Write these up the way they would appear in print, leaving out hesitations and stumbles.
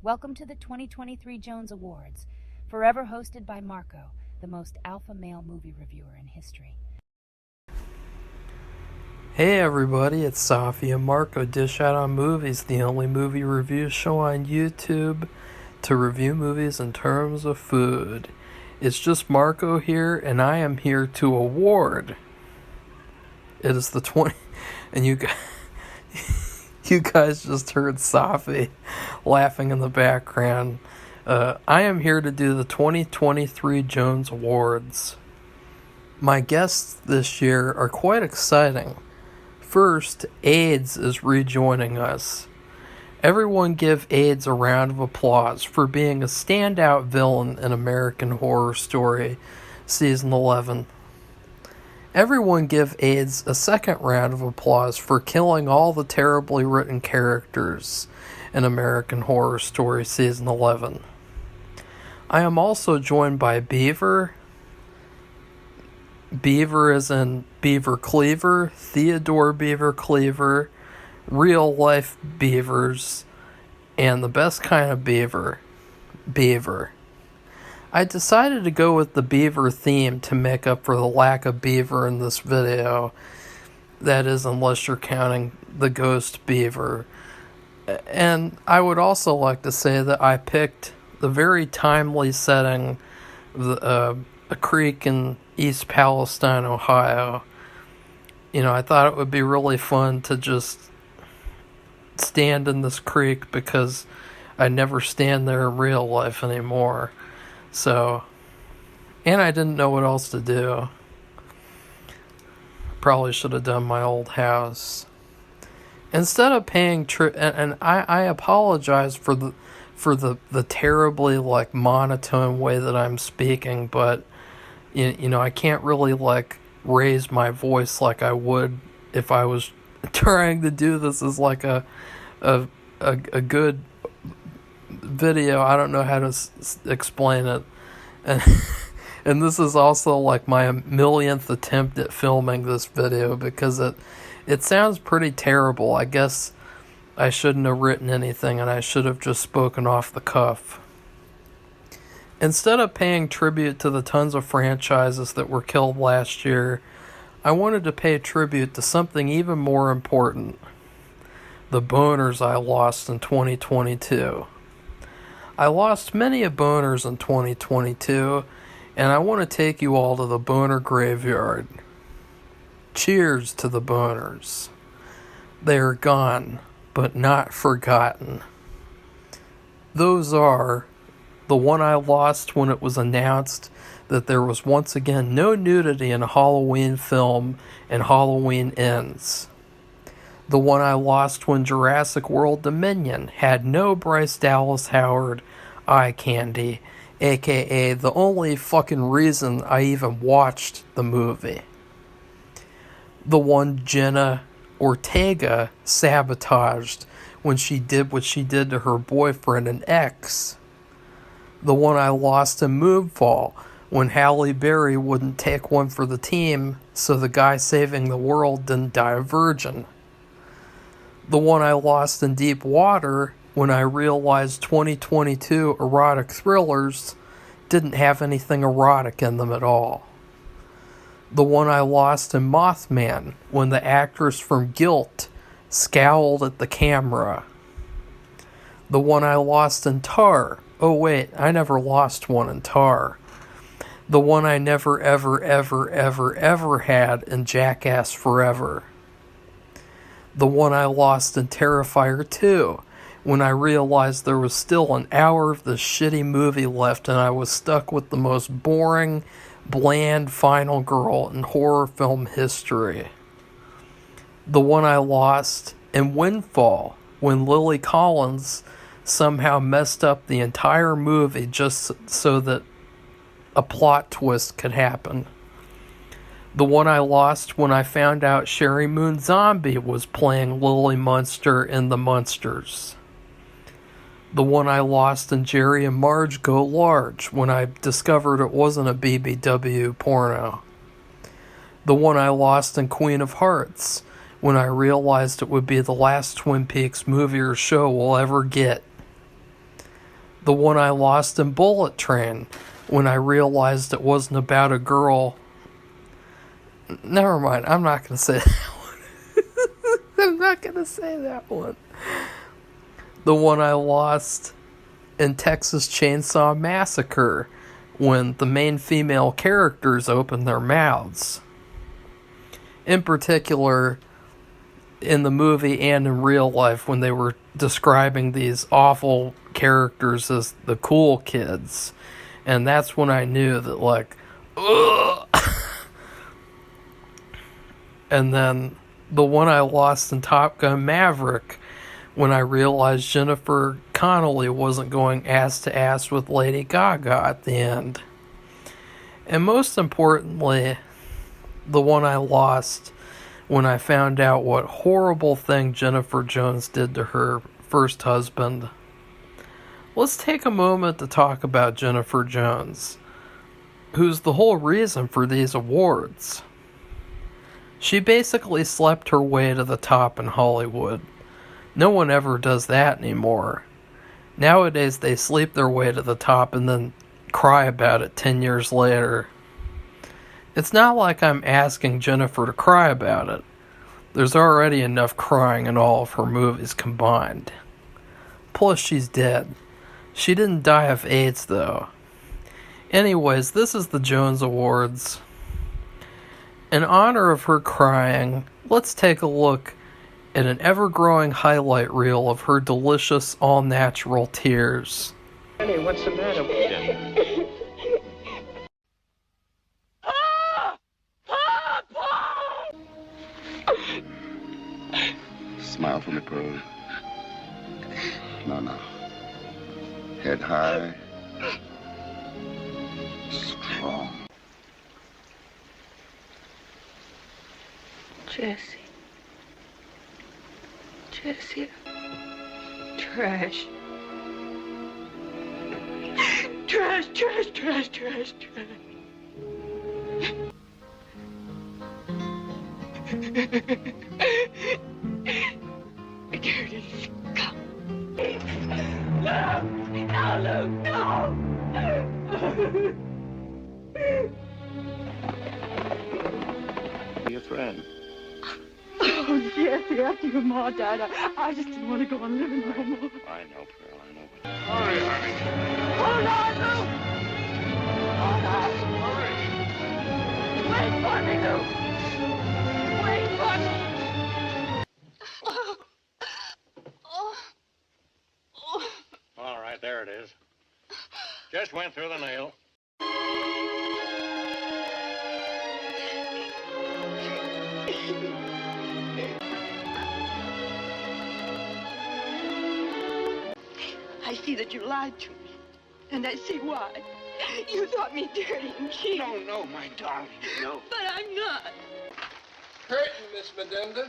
Welcome to the 2023 Jones Awards, forever hosted by Marco, the most alpha male movie reviewer in history. Hey everybody, it's Safi and Marco, Dish Out on Movies, the only movie review show on YouTube to review movies in terms of food. It's just Marco here, and I am here to award. It is the 20... And you guys just heard Safi laughing in the background. I am here to do the 2023 Jones Awards. My guests this year are quite exciting. First, AIDS is rejoining us. Everyone give AIDS a round of applause for being a standout villain in American Horror Story Season 11. Everyone give AIDS a second round of applause for killing all the terribly written characters in American Horror Story Season 11. I am also joined by Beaver. Beaver as in Beaver Cleaver, Theodore Beaver Cleaver, real life beavers, and the best kind of beaver, Beaver. I decided to go with the beaver theme to make up for the lack of beaver in this video. That is, unless you're counting the ghost beaver. And I would also like to say that I picked the very timely setting of a creek in East Palestine, Ohio. You know, I thought it would be really fun to just stand in this creek because I never stand there in real life anymore. So, and I didn't know what else to do. Probably should have done my old house. Instead of paying and I apologize for the terribly monotone way that I'm speaking, but you know I can't really raise my voice like I would if I was trying to do this as a good video. I don't know how to explain it, and this is also my millionth attempt at filming this video because it sounds pretty terrible. I guess I shouldn't have written anything and I should have just spoken off the cuff. Instead of paying tribute to the tons of franchises that were killed last year, I wanted to pay tribute to something even more important: the boners I lost in 2022. I lost many boners in 2022, and I want to take you all to the boner graveyard. Cheers to the boners. They are gone, but not forgotten. Those are the one I lost when it was announced that there was once again no nudity in a Halloween film and Halloween Ends. The one I lost when Jurassic World Dominion had no Bryce Dallas Howard eye candy, aka the only fucking reason I even watched the movie. The one Jenna Ortega sabotaged when she did what she did to her boyfriend and ex. The one I lost in Moonfall when Halle Berry wouldn't take one for the team so the guy saving the world didn't die a virgin. The one I lost in Deep Water when I realized 2022 erotic thrillers didn't have anything erotic in them at all. The one I lost in Mothman when the actress from Guilt scowled at the camera. The one I lost in Tar. Oh wait, I never lost one in Tar. The one I never ever had in Jackass Forever. The one I lost in Terrifier 2, when I realized there was still an hour of this shitty movie left and I was stuck with the most boring, bland final girl in horror film history. The one I lost in Windfall, when Lily Collins somehow messed up the entire movie just so that a plot twist could happen. The one I lost when I found out Sherry Moon Zombie was playing Lily Munster in The Munsters. The one I lost in Jerry and Marge Go Large when I discovered it wasn't a BBW porno. The one I lost in Queen of Hearts when I realized it would be the last Twin Peaks movie or show we'll ever get. The one I lost in Bullet Train when I realized it wasn't about a girl. Never mind, I'm not going to say that one. I'm not going to say that one. The one I lost in Texas Chainsaw Massacre when the main female characters open their mouths. In particular, in the movie and in real life, when they were describing these awful characters as the cool kids. And that's when I knew that, like, ugh. And then the one I lost in Top Gun Maverick, when I realized Jennifer Connelly wasn't going ass to ass with Lady Gaga at the end. And most importantly, the one I lost when I found out what horrible thing Jennifer Jones did to her first husband. Let's take a moment to talk about Jennifer Jones, who's the whole reason for these awards. She basically slept her way to the top in Hollywood. No one ever does that anymore. Nowadays, they sleep their way to the top and then cry about it 10 years later. It's not like I'm asking Jennifer to cry about it. There's already enough crying in all of her movies combined. Plus, she's dead. She didn't die of AIDS, though. Anyways, this is the Jones Awards. In honor of her crying, let's take a look at an ever-growing highlight reel of her delicious, all-natural tears. Honey, what's the matter with you? Smile for me, Pearl. No. Head high. Strong. Jesse. Trash. Trash. Dirty scum. No. Be a friend. Oh, Jesse, after your ma died, I just didn't want to go on living no more. I know, Pearl, I know. But... Hurry, honey. Hold on, Lou! Hold on! Hurry. Wait for me, Lou! Wait for me! All right, there it is. Just went through the nail. I see that you lied to me, and I see why. You thought me dirty and cheap. No, my darling, no. But I'm not. Curtain, Miss Medenda.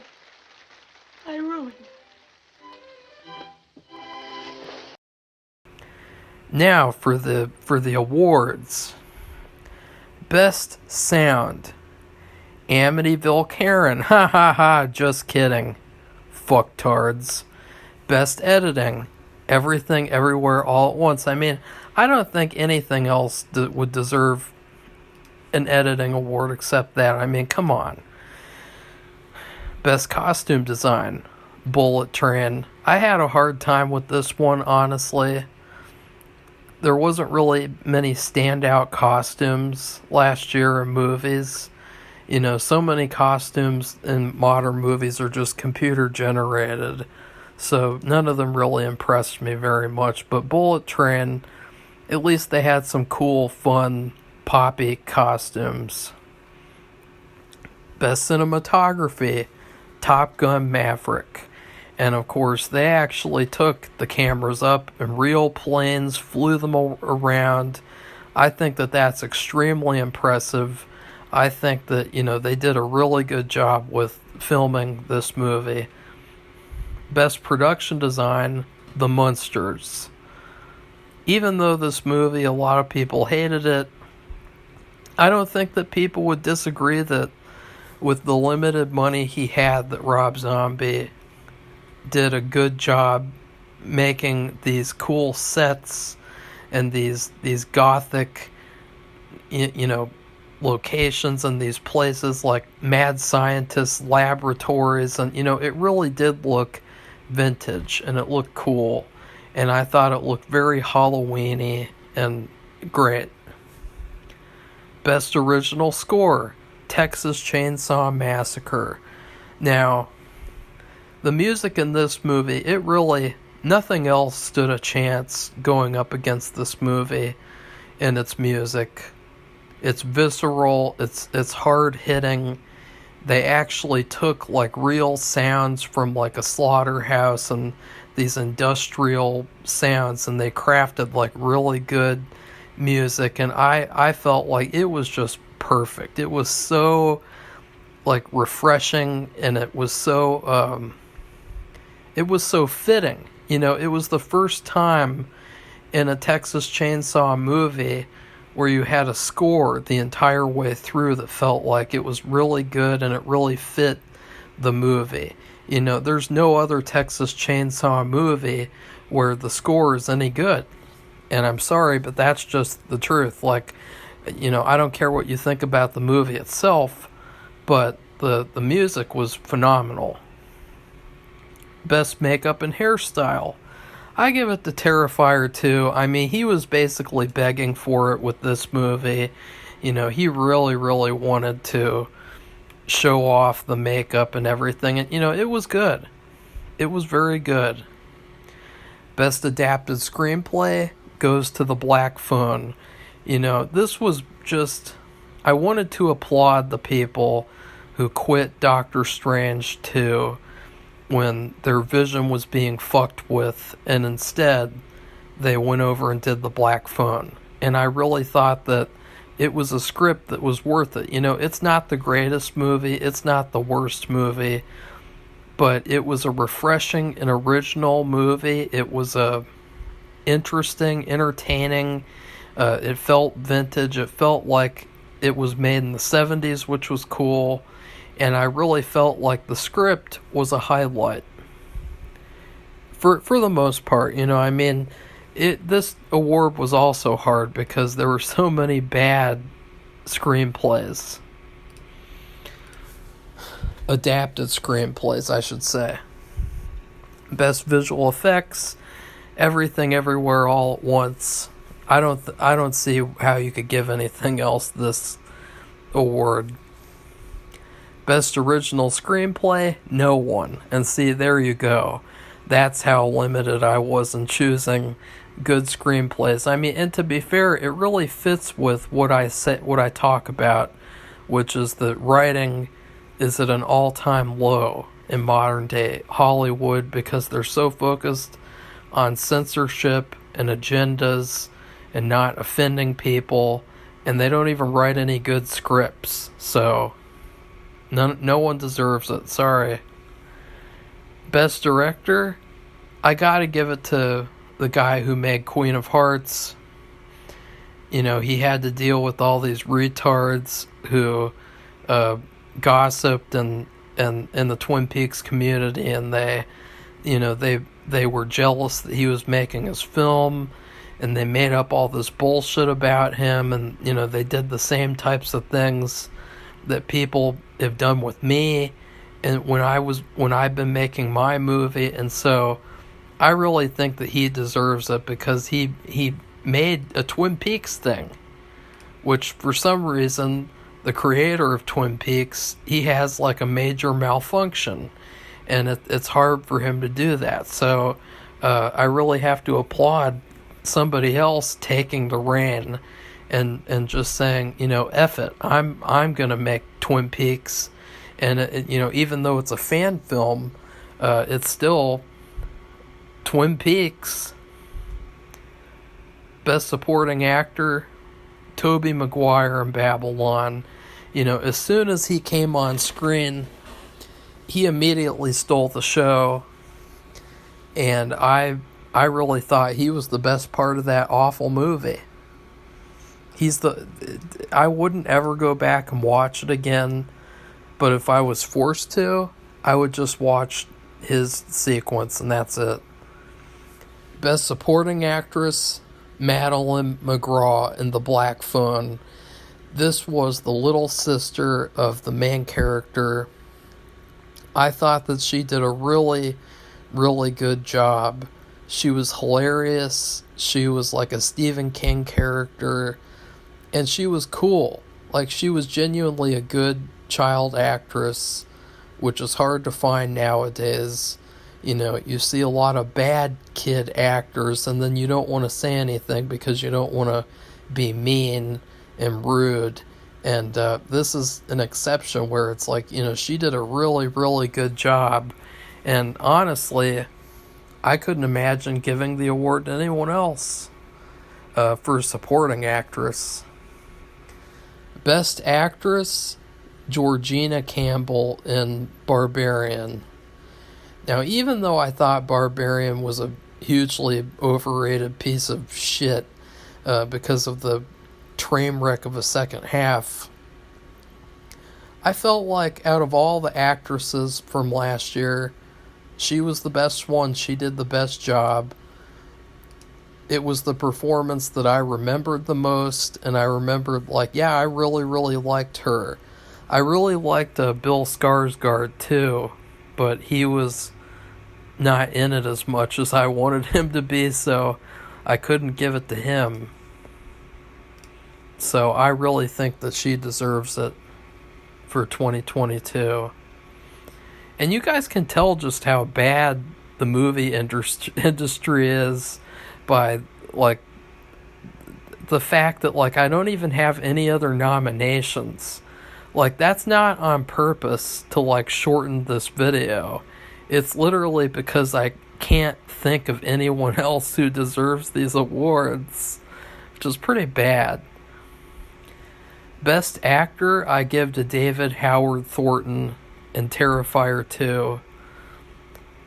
I ruined. Now for the awards. Best Sound. Amityville Karen. Ha ha ha. Just kidding. Fucktards. Best Editing. Everything, Everywhere, All at Once. I mean, I don't think anything else would deserve an editing award except that. I mean, come on. Best Costume Design. Bullet Train. I had a hard time with this one, honestly. There wasn't really many standout costumes last year in movies. You know, so many costumes in modern movies are just computer generated. So none of them really impressed me very much. But Bullet Train, at least they had some cool, fun, poppy costumes. Best Cinematography, Top Gun Maverick. And of course, they actually took the cameras up in real planes, flew them around. I think that that's extremely impressive. I think that, you know, they did a really good job with filming this movie. Best Production Design, The Munsters. Even though this movie, a lot of people hated it, I don't think that people would disagree that with the limited money he had, that Rob Zombie did a good job making these cool sets and these gothic, locations and these places like mad scientists laboratories, and it really did look vintage and it looked cool, and I thought it looked very Halloween-y and great. Best original score, Texas Chainsaw Massacre. Now, the music in this movie, nothing else stood a chance going up against this movie in its music. It's visceral, it's hard hitting. They actually took like real sounds from like a slaughterhouse and these industrial sounds, and they crafted like really good music, and I felt like it was just perfect. It was so like refreshing, and it was so fitting. It was the first time in a Texas Chainsaw movie where you had a score the entire way through that felt like it was really good and it really fit the movie. There's no other Texas Chainsaw movie where the score is any good. And I'm sorry, but that's just the truth. Like, I don't care what you think about the movie itself, but the music was phenomenal. Best makeup and hairstyle, I give it to Terrifier 2. I mean, he was basically begging for it with this movie. He really, really wanted to show off the makeup and everything. And, it was good. It was very good. Best adapted screenplay goes to The Black Phone. This was just... I wanted to applaud the people who quit Doctor Strange 2 when their vision was being fucked with, and instead they went over and did The Black Phone. And I really thought that it was a script that was worth it. It's not the greatest movie, it's not the worst movie, but it was a refreshing and original movie. It was a interesting, entertaining, it felt vintage, it felt like it was made in the 70s, which was cool. And I really felt like the script was a highlight. For the most part, this award was also hard because there were so many bad screenplays. Adapted screenplays, I should say. Best visual effects, Everything Everywhere All at Once. I don't see how you could give anything else this award. Best original screenplay, no one. And see, there you go. That's how limited I was in choosing good screenplays. I mean, and to be fair, it really fits with what I talk about, which is that writing is at an all-time low in modern day Hollywood because they're so focused on censorship and agendas and not offending people, and they don't even write any good scripts. So no one deserves it. Sorry. Best director, I gotta give it to the guy who made Queen of Hearts. He had to deal with all these retards who gossiped and in the Twin Peaks community, and they were jealous that he was making his film, and they made up all this bullshit about him, and they did the same types of things that people have done with me and when I've been making my movie. And so I really think that he deserves it because he made a Twin Peaks thing, which for some reason the creator of Twin Peaks, he has like a major malfunction, and it's hard for him to do that. So I really have to applaud somebody else taking the reign and just saying, F it, I'm gonna make Twin Peaks, and even though it's a fan film, it's still Twin Peaks. Best supporting actor, Tobey Maguire in Babylon. As soon as he came on screen, he immediately stole the show, and I really thought he was the best part of that awful movie. I wouldn't ever go back and watch it again, but if I was forced to, I would just watch his sequence, and that's it. Best supporting actress, Madeline McGraw in The Black Phone. This was the little sister of the main character. I thought that she did a really, really good job. She was hilarious. She was like a Stephen King character. And she was cool. Like, she was genuinely a good child actress, which is hard to find nowadays. You know, you see a lot of bad kid actors, and then you don't want to say anything because you don't want to be mean and rude. And this is an exception where it's like, you know, she did a really, really good job. And honestly, I couldn't imagine giving the award to anyone else for supporting actress. Best actress, Georgina Campbell in Barbarian. Now, even though I thought Barbarian was a hugely overrated piece of shit because of the train wreck of a second half, I felt like out of all the actresses from last year, she was the best one. She did the best job. It was the performance that I remembered the most, and I remembered, like, yeah, I really, really liked her. I really liked Bill Skarsgård too, but he was not in it as much as I wanted him to be, so I couldn't give it to him. So I really think that she deserves it for 2022. And you guys can tell just how bad the movie industry is by, like, the fact that, like, I don't even have any other nominations. Like, that's not on purpose to, like, shorten this video. It's literally because I can't think of anyone else who deserves these awards, which is pretty bad. Best actor, I give to David Howard Thornton in Terrifier 2.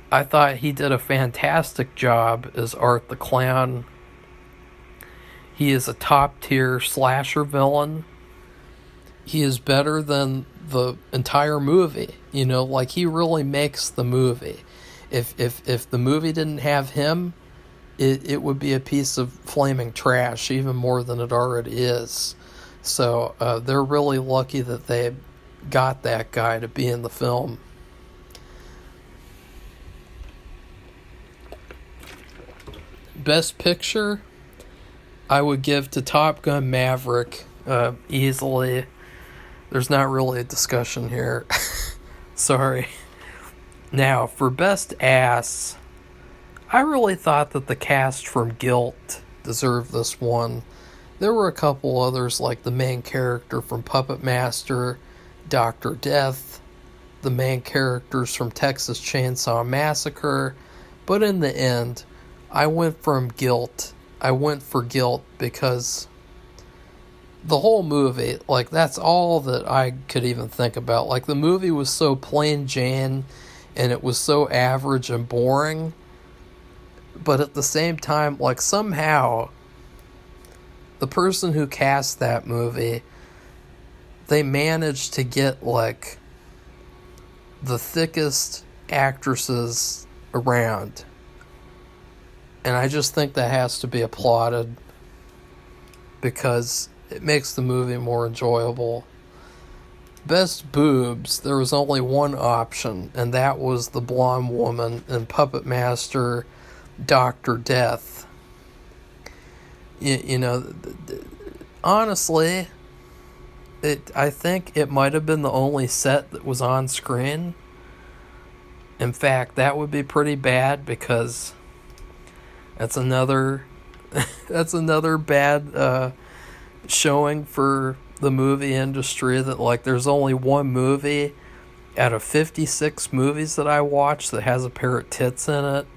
I thought he did a fantastic job as Art the Clown. He is a top-tier slasher villain. He is better than the entire movie. You know, like, he really makes the movie. If the movie didn't have him, it would be a piece of flaming trash, even more than it already is. So they're really lucky that they got that guy to be in the film. Best Picture, I would give to Top Gun Maverick easily. There's not really a discussion here. Sorry. Now, for Best Ass, I really thought that the cast from Guilt deserved this one. There were a couple others, like the main character from Puppet Master, Dr. Death, the main characters from Texas Chainsaw Massacre, but in the end, I went for Guilt because the whole movie, like, that's all that I could even think about. Like, the movie was so plain Jane, and it was so average and boring, but at the same time, like, somehow the person who cast that movie, they managed to get, like, the thickest actresses around. And I just think that has to be applauded because it makes the movie more enjoyable. Best boobs, there was only one option, and that was the blonde woman in Puppet Master, Dr. Death. You know, honestly, I think it might have been the only set that was on screen. In fact, that would be pretty bad because that's another bad showing for the movie industry, that, like, there's only one movie out of 56 movies that I watched that has a pair of tits in it.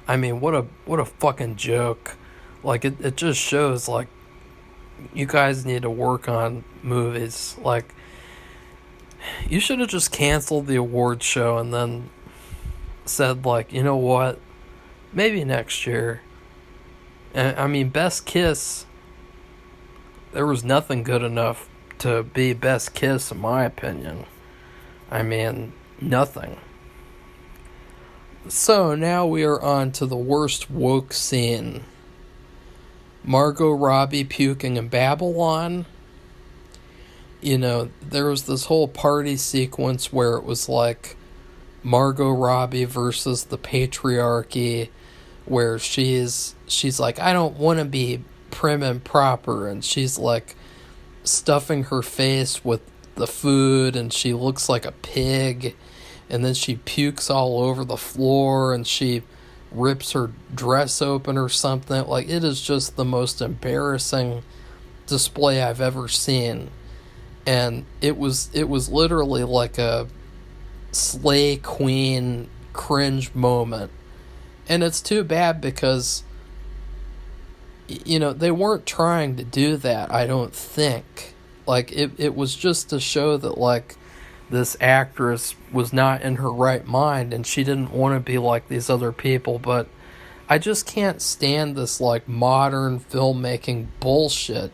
I mean, what a fucking joke. Like, it just shows, like, you guys need to work on movies. Like, you should have just canceled the awards show and then said, like, you know what, maybe next year. And I mean, Best Kiss, there was nothing good enough to be Best Kiss, in my opinion. I mean, nothing. So now we are on to the worst woke scene. Margot Robbie puking in Babylon. You know, there was this whole party sequence where it was like Margot Robbie versus the patriarchy, where she's like, I don't want to be prim and proper, and she's like stuffing her face with the food, and she looks like a pig, and then she pukes all over the floor, and she rips her dress open or something. Like, it is just the most embarrassing display I've ever seen. And it was literally like a slay queen cringe moment. And it's too bad because, you know, they weren't trying to do that, I don't think. Like, it was just to show that, like, this actress was not in her right mind and she didn't want to be like these other people. But I just can't stand this, like, modern filmmaking bullshit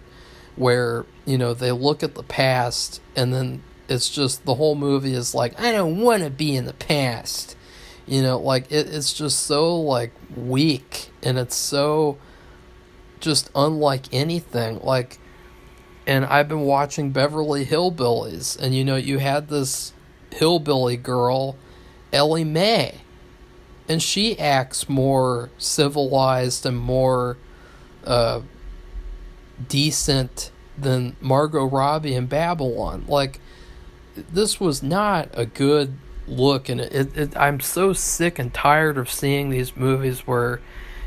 where, you know, they look at the past and then it's just the whole movie is like, I don't want to be in the past. You know, like, it's just so, like, weak, and it's so just unlike anything. Like, and I've been watching Beverly Hillbillies, and, you know, you had this hillbilly girl, Ellie Mae, and she acts more civilized and more decent than Margot Robbie in Babylon. Like, this was not a good look, and I'm so sick and tired of seeing these movies where,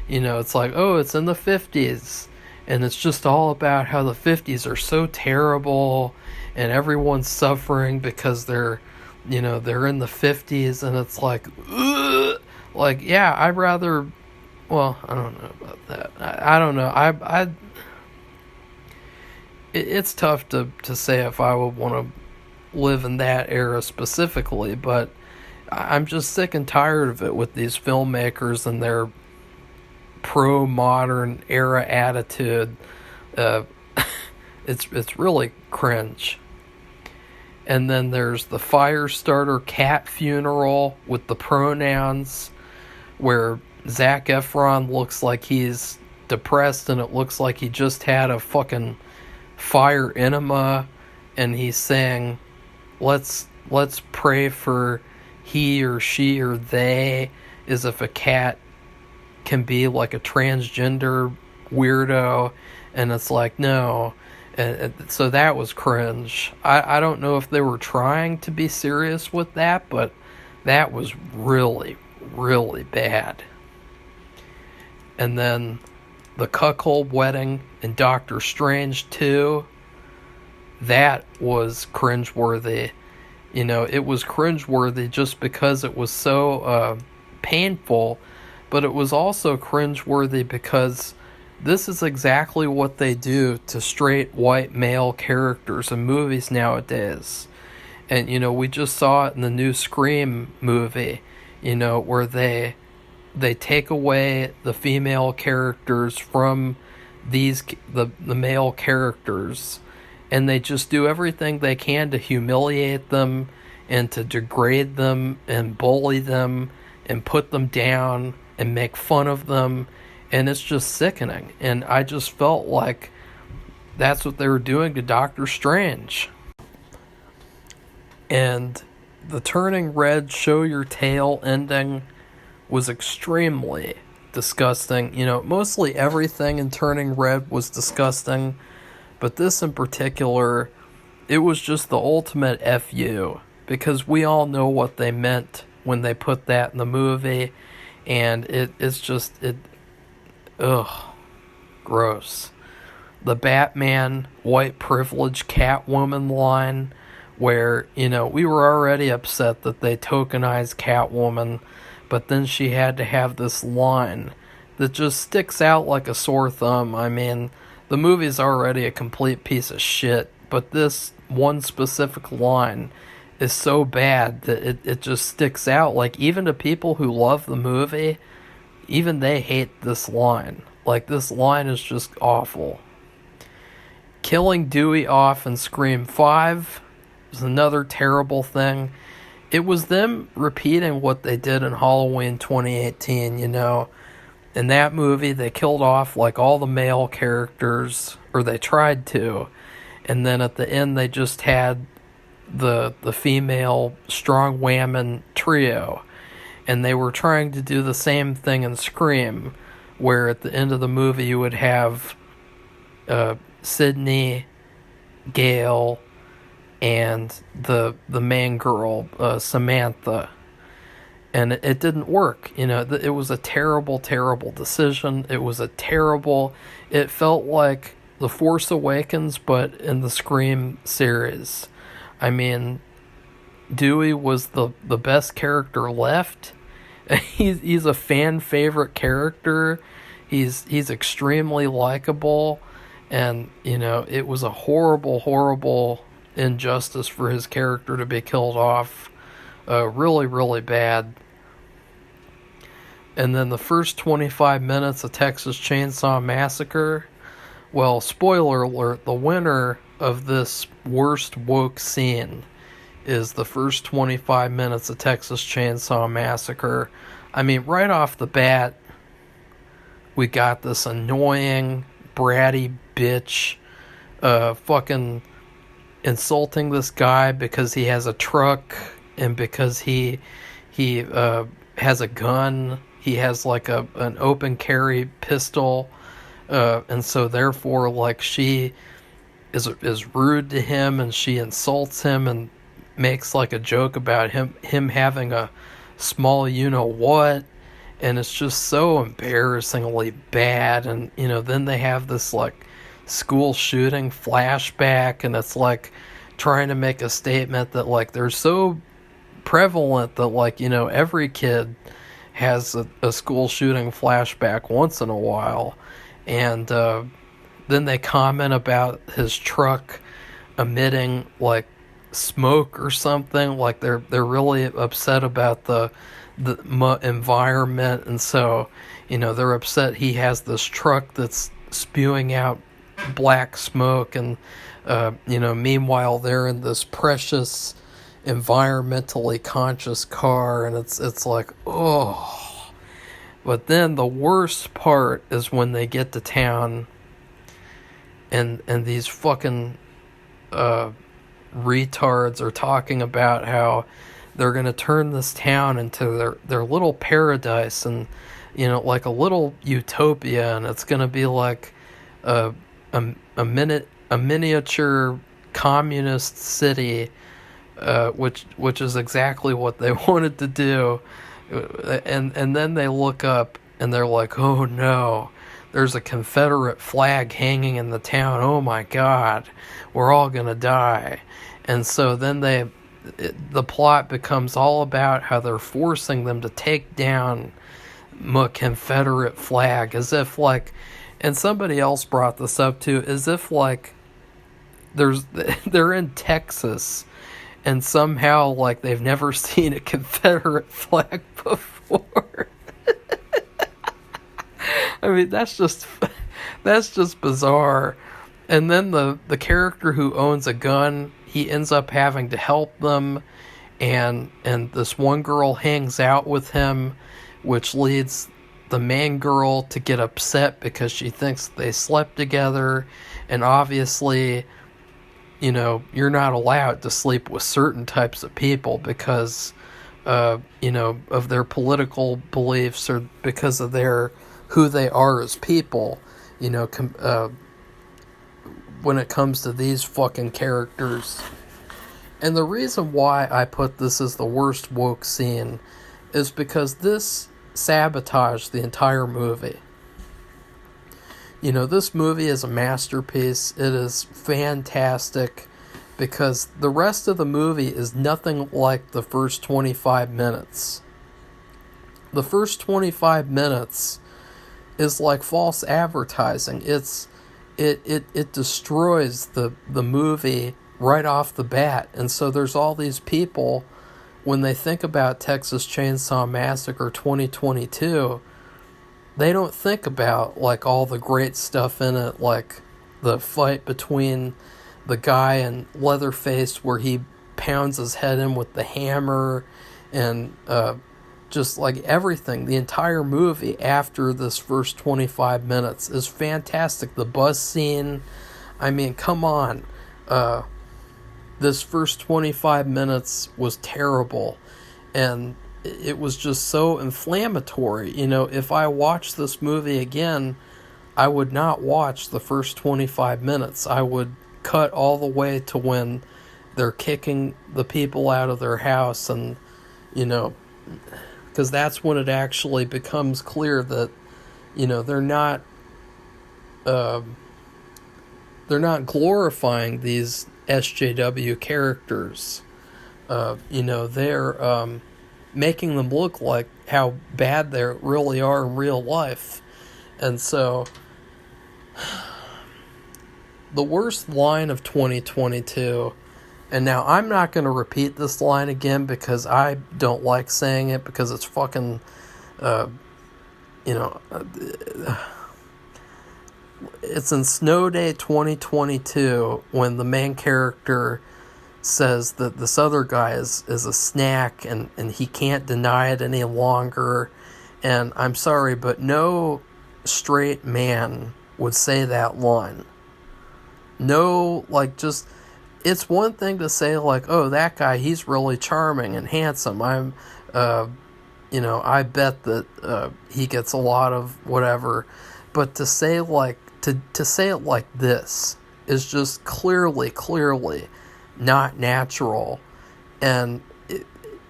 you know, it's like, oh, it's in the 50s, and it's just all about how the 50s are so terrible, and everyone's suffering because they're, you know, they're in the 50s, and it's like, ugh! Like, yeah, I'd rather, well, I don't know about that. I don't know. It's tough to say if I would want to live in that era specifically, but I'm just sick and tired of it with these filmmakers and their pro-modern era attitude. It's really cringe. And then there's the Firestarter cat funeral with the pronouns, where Zac Efron looks like he's depressed and it looks like he just had a fucking fire enema, and he's saying, let's pray for he or she or they, as if a cat can be like a transgender weirdo. And it's like, no. And so that was cringe. I don't know if they were trying to be serious with that, but that was really, really bad. And then the cuckold wedding in Doctor Strange 2, that was cringeworthy. You know, it was cringeworthy just because it was so painful, but it was also cringeworthy because this is exactly what they do to straight white male characters in movies nowadays. And, you know, we just saw it in the new Scream movie, you know, where they take away the female characters from the male characters, and they just do everything they can to humiliate them and to degrade them and bully them and put them down and make fun of them, and it's just sickening. And I just felt like that's what they were doing to Doctor Strange. And the turning red, show your tail ending was extremely disgusting. You know, mostly everything in Turning Red was disgusting, but this in particular, it was just the ultimate FU, because we all know what they meant when they put that in the movie, and it's just, gross. The Batman white privilege Catwoman line, where, you know, we were already upset that they tokenized Catwoman, but then she had to have this line that just sticks out like a sore thumb. I mean, the movie's already a complete piece of shit, but this one specific line is so bad that it just sticks out. Like, even to people who love the movie, even they hate this line. Like, this line is just awful. Killing Dewey off in Scream 5 was another terrible thing. It was them repeating what they did in Halloween 2018, you know. in that movie, they killed off like all the male characters, or they tried to, and then at the end they just had the female strong whammon trio, and they were trying to do the same thing in Scream, where at the end of the movie you would have Sydney, Gail, and the main girl, Samantha. And it didn't work. It was a terrible, terrible decision. It felt like The Force Awakens, but in the Scream series. I mean, Dewey was the best character left. He's a fan favorite character. He's extremely likable, and it was a horrible, horrible injustice for his character to be killed off. Really, really bad. And then the first 25 minutes of Texas Chainsaw Massacre, well, spoiler alert, the winner of this worst woke scene is the first 25 minutes of Texas Chainsaw Massacre. I mean, right off the bat, we got this annoying, bratty bitch fucking insulting this guy because he has a truck and because he has a gun. He has like an open carry pistol, and so therefore, like, she is rude to him, and she insults him and makes like a joke about him having a small you-know-what, and it's just so embarrassingly bad. And then they have this like school shooting flashback, and it's like trying to make a statement that like they're so prevalent that like every kid has a school shooting flashback once in a while. And then they comment about his truck emitting like smoke or something, like they're really upset about the environment, and so they're upset he has this truck that's spewing out black smoke, and meanwhile they're in this precious environmentally conscious car, and it's like, oh. But then the worst part is when they get to town and these fucking retards are talking about how they're going to turn this town into their little paradise, and like a little utopia, and it's going to be like a miniature communist city, which is exactly what they wanted to do. And then they look up and they're like, oh no, there's a Confederate flag hanging in the town. Oh my God, we're all gonna die. And so then the plot becomes all about how they're forcing them to take down the Confederate flag, as if like, and somebody else brought this up too, as if like they're in Texas, and somehow like they've never seen a Confederate flag before. I mean, that's just bizarre. And then the character who owns a gun, he ends up having to help them, and this one girl hangs out with him, which leads the main girl to get upset because she thinks they slept together, and obviously, you're not allowed to sleep with certain types of people because, of their political beliefs, or because of who they are as people, when it comes to these fucking characters. And the reason why I put this as the worst woke scene is because this sabotaged the entire movie. This movie is a masterpiece. It is fantastic because the rest of the movie is nothing like the first 25 minutes. The first 25 minutes is like false advertising. It destroys the movie right off the bat. And so there's all these people, when they think about Texas Chainsaw Massacre 2022, they don't think about like all the great stuff in it, like the fight between the guy and Leatherface where he pounds his head in with the hammer, and just like everything, the entire movie after this first 25 minutes is fantastic. The bus scene, I mean, come on. This first 25 minutes was terrible, and it was just so inflammatory. You know, if I watched this movie again, I would not watch the first 25 minutes. I would cut all the way to when they're kicking the people out of their house, and, you know, because that's when it actually becomes clear that, you know, they're not glorifying these SJW characters. You know, they're making them look like how bad they really are in real life. And so, the worst line of 2022, and now I'm not going to repeat this line again because I don't like saying it, because it's fucking, it's in Snow Day 2022 when the main character says that this other guy is a snack, and he can't deny it any longer. And I'm sorry, but no straight man would say that line. No, like, just, it's one thing to say, like, oh, that guy, he's really charming and handsome. I bet that he gets a lot of whatever. But to say, like, to say it like this is just clearly not natural. And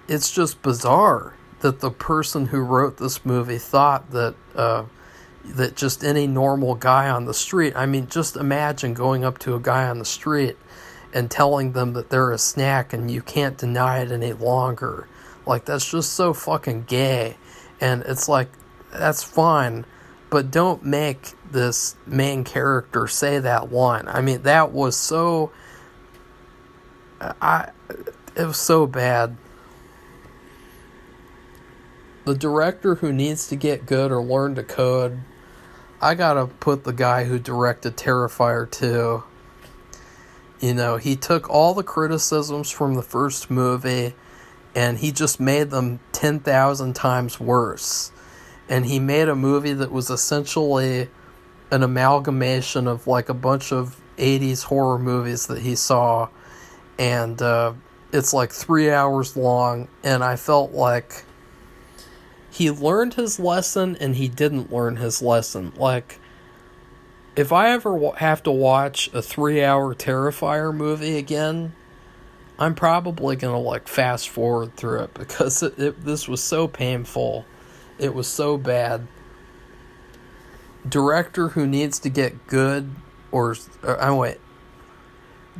it's just bizarre that the person who wrote this movie thought that that just any normal guy on the street, I mean, just imagine going up to a guy on the street and telling them that they're a snack and you can't deny it any longer. Like, that's just so fucking gay. And it's like, that's fine, but don't make this main character say that line. I mean, that was so... it was so bad. The director who needs to get good or learn to code, I gotta put the guy who directed Terrifier 2. You know, he took all the criticisms from the first movie and he just made them 10,000 times worse. And he made a movie that was essentially an amalgamation of like a bunch of 80s horror movies that he saw. And it's like 3 hours long, and I felt like he learned his lesson and he didn't learn his lesson. Like, if I ever have to watch a 3-hour Terrifier movie again, I'm probably going to, like, fast forward through it, because this was so painful. It was so bad. Director who needs to get good,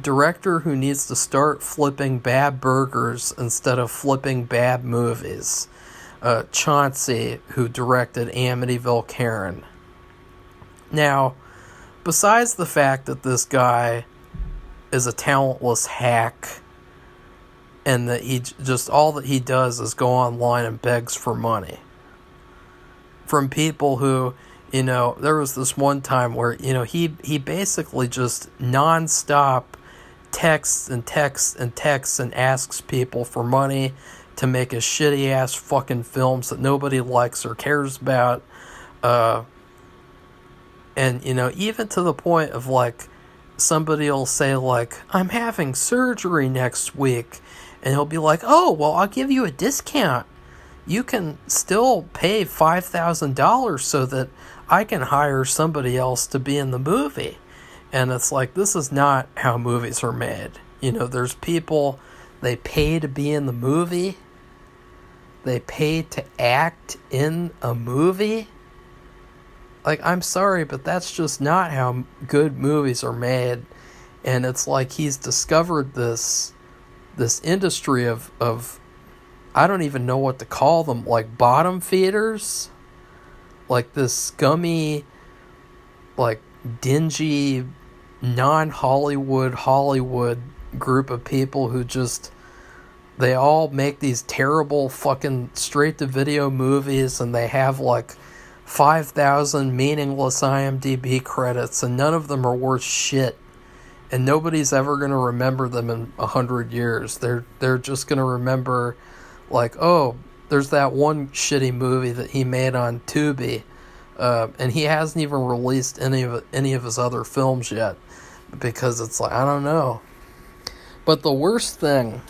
director who needs to start flipping bad burgers instead of flipping bad movies. Chauncey, who directed Amityville Karen. Now, besides the fact that this guy is a talentless hack, and that he just, all that he does is go online and begs for money from people who, you know, there was this one time where, you know, he basically just nonstop texts and asks people for money to make his shitty ass fucking films that nobody likes or cares about. And, you know, even to the point of, like, somebody will say, like, I'm having surgery next week, and he'll be like, oh, well, I'll give you a discount. You can still pay $5,000 so that I can hire somebody else to be in the movie. And it's like, this is not how movies are made. You know, there's people, they pay to be in the movie. They pay to act in a movie. Like, I'm sorry, but that's just not how good movies are made. And it's like he's discovered this industry of I don't even know what to call them, like bottom feeders. Like this scummy, like dingy, non-Hollywood group of people who just, they all make these terrible fucking straight-to-video movies, and they have like 5,000 meaningless IMDb credits, and none of them are worth shit. And nobody's ever going to remember them in 100 years. They're just going to remember, like, oh, there's that one shitty movie that he made on Tubi, and he hasn't even released any of his other films yet, because it's like, I don't know. But the worst thing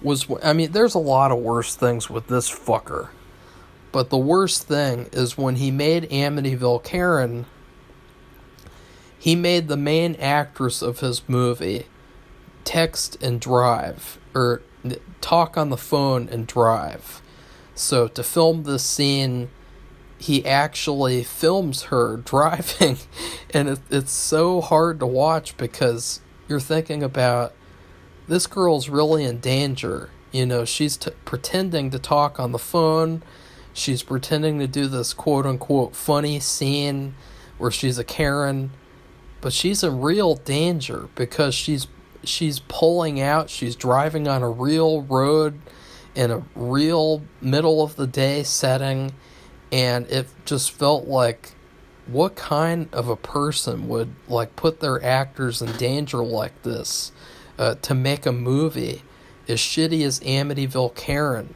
was, I mean, there's a lot of worse things with this fucker, but the worst thing is when he made Amityville Karen, he made the main actress of his movie text and drive, or talk on the phone and drive. So to film this scene, he actually films her driving, and it's so hard to watch, because you're thinking about, this girl's really in danger. You know, she's pretending to talk on the phone. She's pretending to do this quote-unquote funny scene where she's a Karen. But she's in real danger, because she's pulling out. She's driving on a real road in a real middle-of-the-day setting. And it just felt like, what kind of a person would, like, put their actors in danger like this? To make a movie as shitty as Amityville Karen.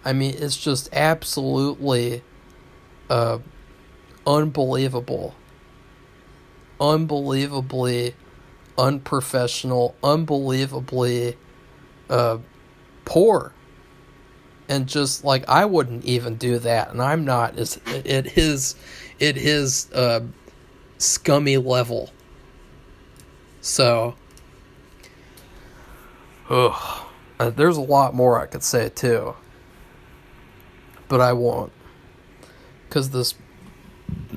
I mean, it's just absolutely unbelievable. Unbelievably unprofessional, unbelievably poor. And just, like, I wouldn't even do that, and I'm not at his scummy level. So, there's a lot more I could say too, but I won't, because this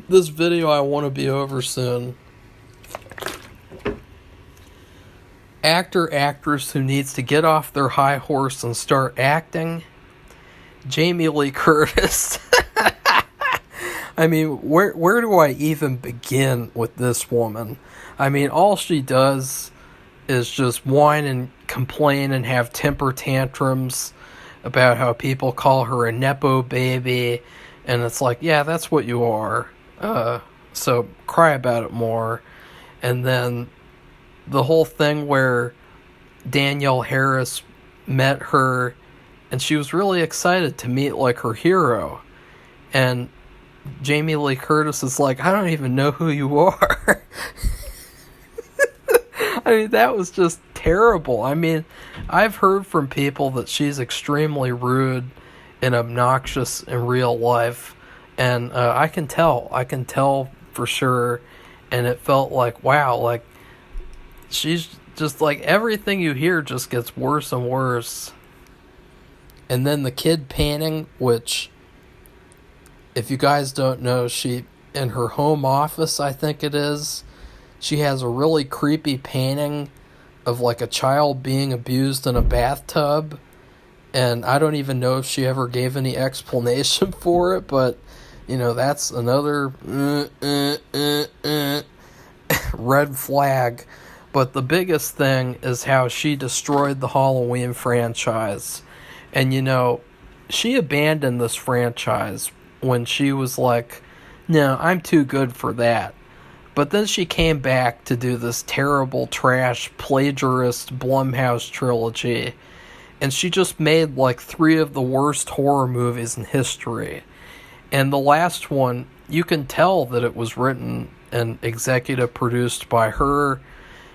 video I want to be over soon. Actress who needs to get off their high horse and start acting, Jamie Lee Curtis. I mean, where do I even begin with this woman? I mean, all she does is just whine and complain and have temper tantrums about how people call her a Nepo baby, and it's like, yeah, that's what you are. So cry about it more. And then the whole thing where Danielle Harris met her, and she was really excited to meet, like, her hero. And Jamie Lee Curtis is like, I don't even know who you are. I mean, that was just terrible. I mean, I've heard from people that she's extremely rude and obnoxious in real life. And I can tell for sure. And it felt like, wow, like, she's just like, everything you hear just gets worse and worse. And then the kid painting, which, if you guys don't know, she, in her home office, I think it is, she has a really creepy painting of, like, a child being abused in a bathtub. And I don't even know if she ever gave any explanation for it, but, you know, that's another red flag. But the biggest thing is how she destroyed the Halloween franchise. And, you know, she abandoned this franchise when she was like, no, I'm too good for that. But then she came back to do this terrible trash plagiarist Blumhouse trilogy. And she just made like 3 of the worst horror movies in history. And the last one, you can tell that it was written and executive produced by her.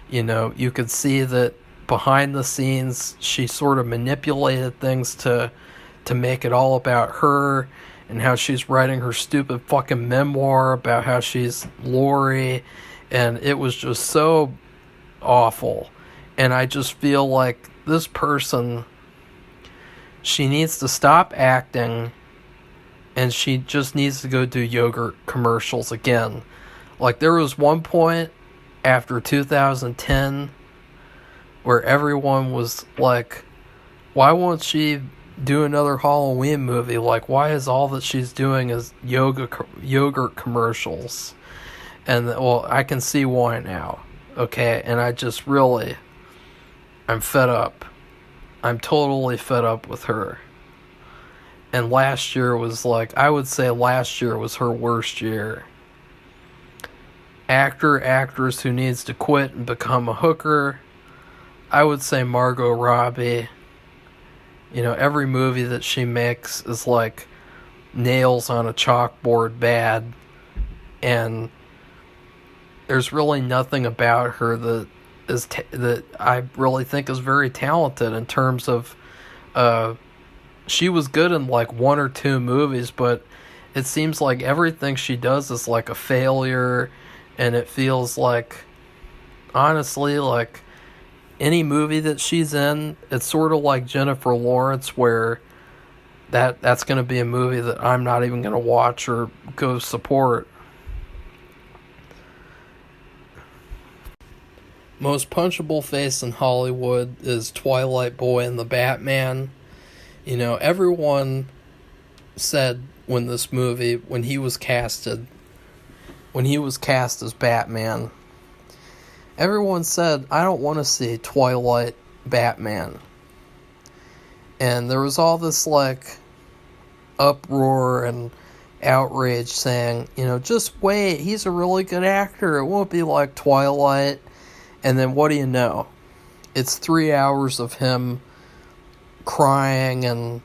You know, you could see that behind the scenes, she sort of manipulated things to make it all about her, and how she's writing her stupid fucking memoir about how she's Lori, and it was just so awful. And I just feel like this person, she needs to stop acting, and she just needs to go do yogurt commercials again. Like, there was one point after 2010 where everyone was like, why won't she do another Halloween movie? Like, why is all that she's doing is yogurt commercials? And, well, I can see why now, okay? And I just really, I'm fed up. I'm totally fed up with her. And last year was like, I would say last year was her worst year. Actress who needs to quit and become a hooker, I would say Margot Robbie. You know, every movie that she makes is like nails on a chalkboard bad, and there's really nothing about her that that I really think is very talented in terms of she was good in like one or two movies, but it seems like everything she does is like a failure, and it feels like, honestly, like any movie that she's in, it's sort of like Jennifer Lawrence, where that's going to be a movie that I'm not even going to watch or go support. Most punchable face in Hollywood is Twilight Boy and the Batman. You know, everyone said when he was cast as Batman, everyone said, I don't want to see Twilight Batman. And there was all this like uproar and outrage saying, you know, just wait, he's a really good actor, it won't be like Twilight. And then what do you know? It's 3 hours of him crying and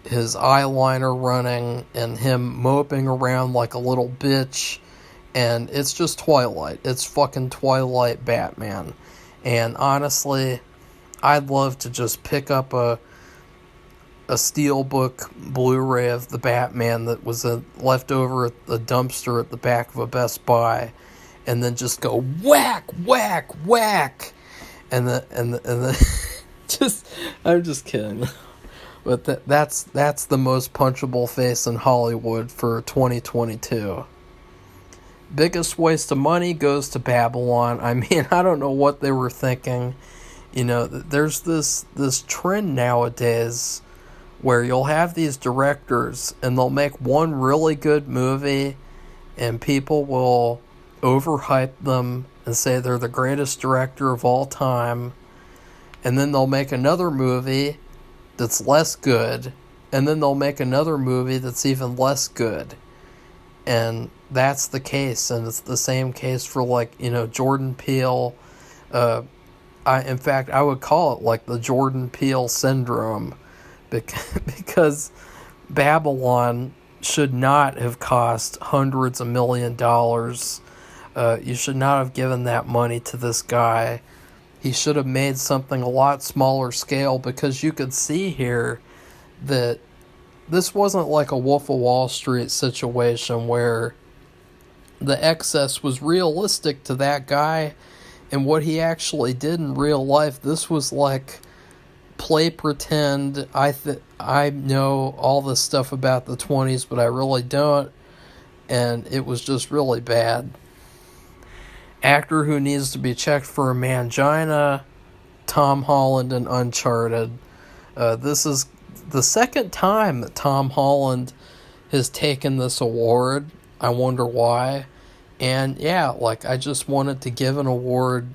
his eyeliner running and him moping around like a little bitch. And it's just Twilight. It's fucking Twilight Batman. And honestly, I'd love to just pick up a Steelbook Blu-ray of the Batman that was left over at the dumpster at the back of a Best Buy, and then just go whack, whack, whack, and then just, I'm just kidding, but that's the most punchable face in Hollywood for 2022. Biggest waste of money goes to Babylon. I mean, I don't know what they were thinking. You know, there's this trend nowadays where you'll have these directors and they'll make one really good movie and people will overhype them and say they're the greatest director of all time, and then they'll make another movie that's less good, and then they'll make another movie that's even less good. And that's the case, and it's the same case for, like, you know, Jordan Peele. In fact, I would call it like the Jordan Peele syndrome, because Babylon should not have cost hundreds of $millions. You should not have given that money to this guy. He should have made something a lot smaller scale, because you could see here that this wasn't like a Wolf of Wall Street situation where the excess was realistic to that guy and what he actually did in real life. This was like play pretend. I know all this stuff about the 20s, but I really don't. And it was just really bad. Actor who needs to be checked for a mangina, Tom Holland in Uncharted. This is the second time that Tom Holland has taken this award. I wonder why. And yeah, like, I just wanted to give an award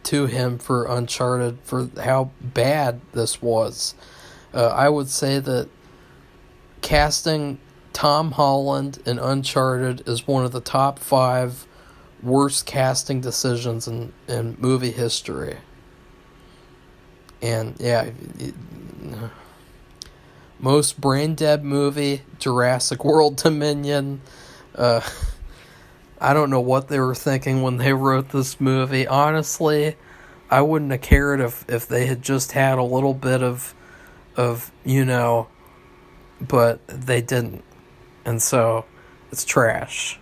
to him for Uncharted for how bad this was. I would say that casting Tom Holland in Uncharted is one of the top 5 worst casting decisions in movie history. And yeah, most brain dead movie, Jurassic World Dominion. I don't know what they were thinking when they wrote this movie. Honestly, I wouldn't have cared if they had just had a little bit of you know, but they didn't. And so, it's trash.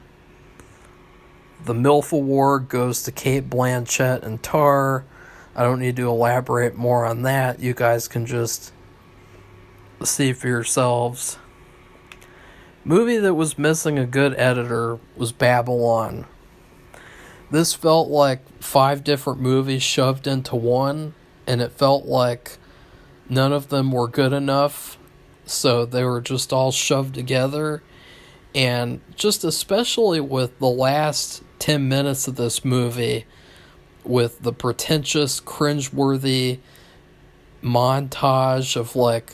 The MILF Award goes to Cate Blanchett and Tar. I don't need to elaborate more on that. You guys can just see for yourselves. Movie that was missing a good editor was Babylon. This felt like 5 different movies shoved into one, and it felt like none of them were good enough, so they were just all shoved together. And just especially with the last 10 minutes of this movie, with the pretentious, cringeworthy montage of like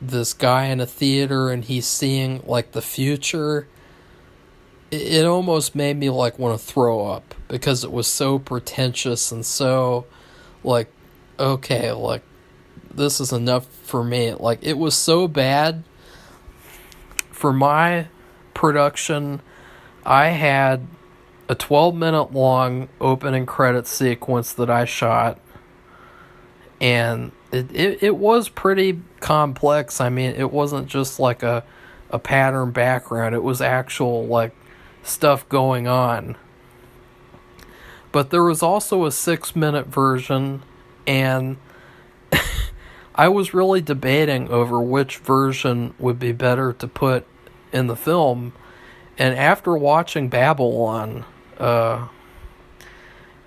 this guy in a theater and he's seeing like the future, it almost made me like want to throw up, because it was so pretentious and so like, okay, like this is enough for me. Like, it was so bad. For my production, I had a 12-minute long opening credit sequence that I shot, and it was pretty complex. I mean, it wasn't just like a pattern background. It was actual, like, stuff going on. But there was also a 6-minute version, and I was really debating over which version would be better to put in the film. And after watching Babylon,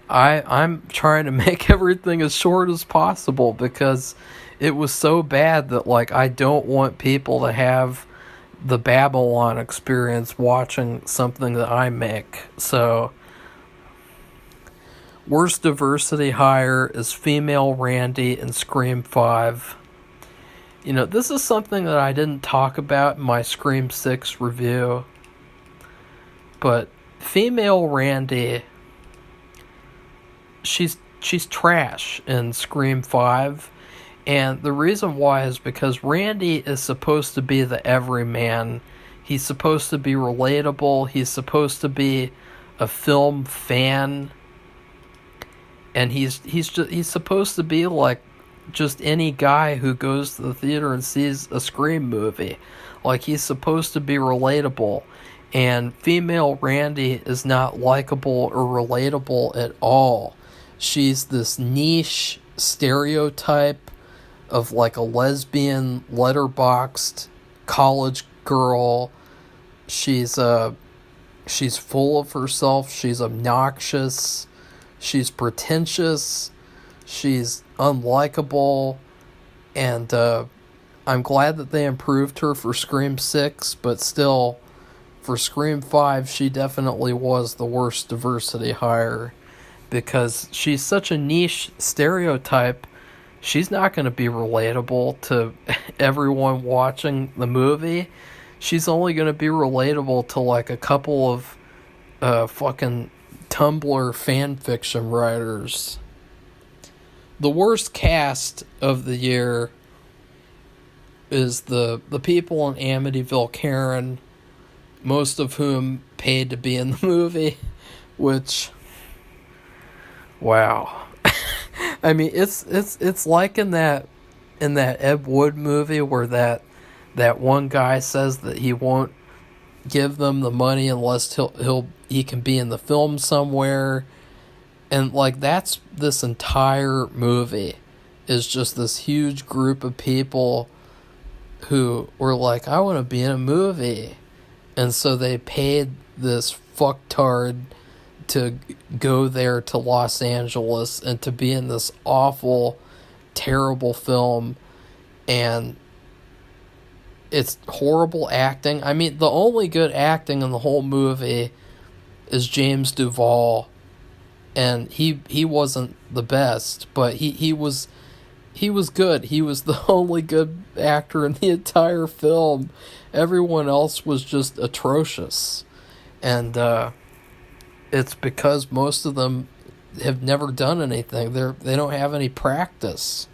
I'm trying to make everything as short as possible, because it was so bad that, like, I don't want people to have the Babylon experience watching something that I make. So, worst diversity hire is female Randy in Scream 5. You know, this is something that I didn't talk about in my Scream 6 review, but female Randy, she's trash in Scream 5, and the reason why is because Randy is supposed to be the everyman. He's supposed to be relatable. He's supposed to be a film fan, and he's supposed to be like just any guy who goes to the theater and sees a Scream movie. Like, he's supposed to be relatable. And female Randy is not likable or relatable at all. She's this niche stereotype of like a lesbian, letterboxed college girl. She's full of herself. She's obnoxious. She's pretentious. She's unlikable. And I'm glad that they improved her for Scream 6, but still, for Scream 5, she definitely was the worst diversity hire, because she's such a niche stereotype. She's not going to be relatable to everyone watching the movie. She's only going to be relatable to like a couple of fucking Tumblr fanfiction writers. The worst cast of the year is the people in Amityville Karen, most of whom paid to be in the movie, which, wow. I mean, it's like in that Ed Wood movie where that one guy says that he won't give them the money unless he can be in the film somewhere, and like that's this entire movie is just this huge group of people who were like, I want to be in a movie. And so they paid this fucktard to go there to Los Angeles and to be in this awful, terrible film. And it's horrible acting. I mean, the only good acting in the whole movie is James Duvall. And he wasn't the best, but he was good. He was the only good actor in the entire film. Everyone else was just atrocious. And it's because most of them have never done anything. They don't have any practice.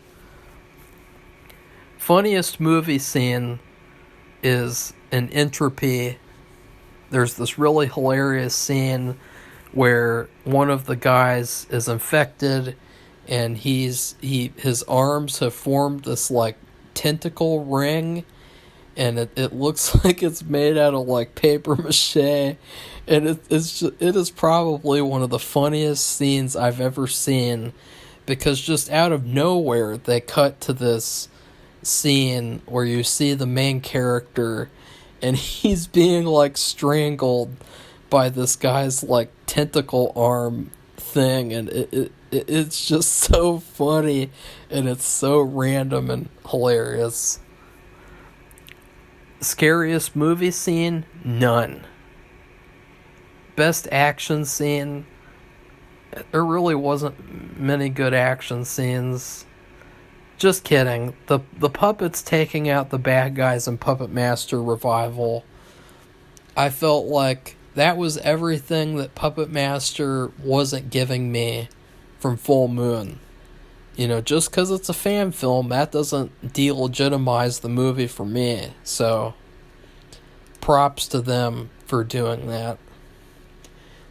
Funniest movie scene is in Entropy. There's this really hilarious scene where one of the guys is infected, and his arms have formed this like tentacle ring, and it looks like it's made out of like paper mache, and it is probably one of the funniest scenes I've ever seen, because just out of nowhere they cut to this scene where you see the main character and he's being like strangled by this guy's like tentacle arm thing, and it's just so funny, and it's so random and hilarious. Scariest movie scene? None. Best action scene? There really wasn't many good action scenes. Just kidding. The puppets taking out the bad guys in Puppet Master Revival. I felt like that was everything that Puppet Master wasn't giving me from Full Moon. just because it's a fan film, that doesn't delegitimize the movie for me. So, props to them for doing that.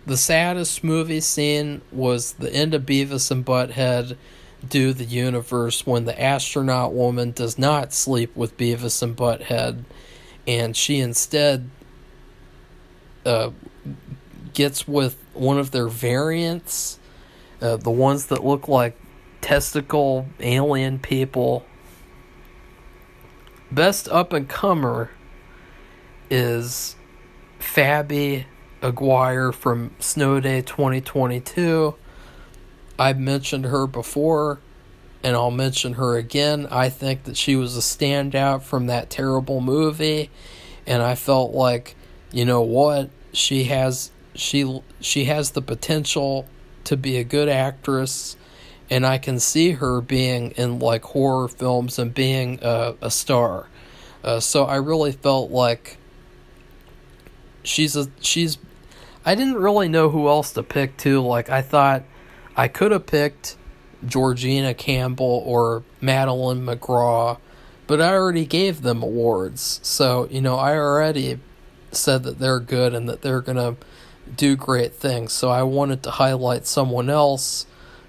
The saddest movie scene was the end of Beavis and Butthead Do the Universe, when the astronaut woman does not sleep with Beavis and Butthead, and she instead gets with one of their variants, the ones that look like testicle alien people. Best up-and-comer is Fabi Aguirre from Snow Day 2022. I've mentioned her before, and I'll mention her again. I think that she was a standout from that terrible movie, and I felt like, you know what, she has the potential to be a good actress, and I can see her being in like horror films and being a star. So I really felt like she's I didn't really know who else to pick too. Like, I thought I could have picked Georgina Campbell or Madeline McGraw, but I already gave them awards. So, I already said that they're good and that they're going to do great things. So I wanted to highlight someone else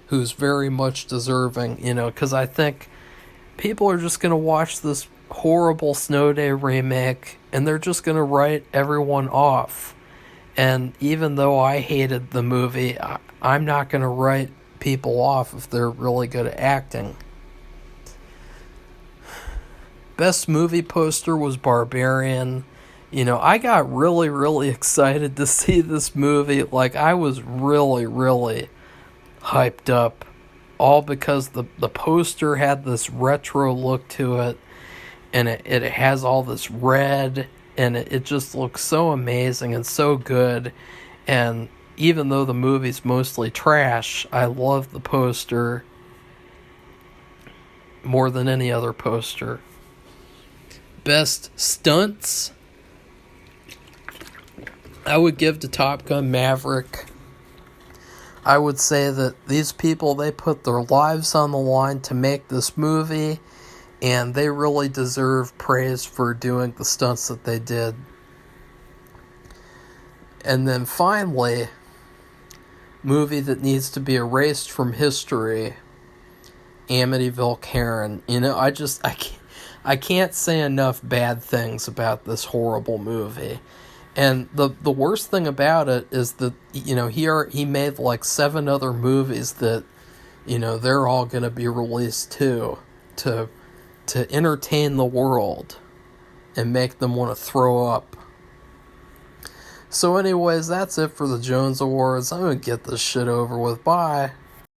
who's very much deserving, because I think people are just going to watch this horrible Snow Day remake and they're just going to write everyone off. And even though I hated the movie, I'm not going to write people off if they're really good at acting. Best movie poster was Barbarian. I got really, really excited to see this movie. Like, I was really, really hyped up. All because the poster had this retro look to it. And it has all this red. And it just looks so amazing and so good. And even though the movie's mostly trash, I love the poster more than any other poster. Best stunts, I would give to Top Gun Maverick. I would say that these people, they put their lives on the line to make this movie, and they really deserve praise for doing the stunts that they did. And then finally, movie that needs to be erased from history, Amityville Karen. I can't say enough bad things about this horrible movie. And the worst thing about it is that, he made like 7 other movies that, they're all going to be released too, to entertain the world and make them want to throw up. So anyways, that's it for the Jones Awards. I'm going to get this shit over with. Bye.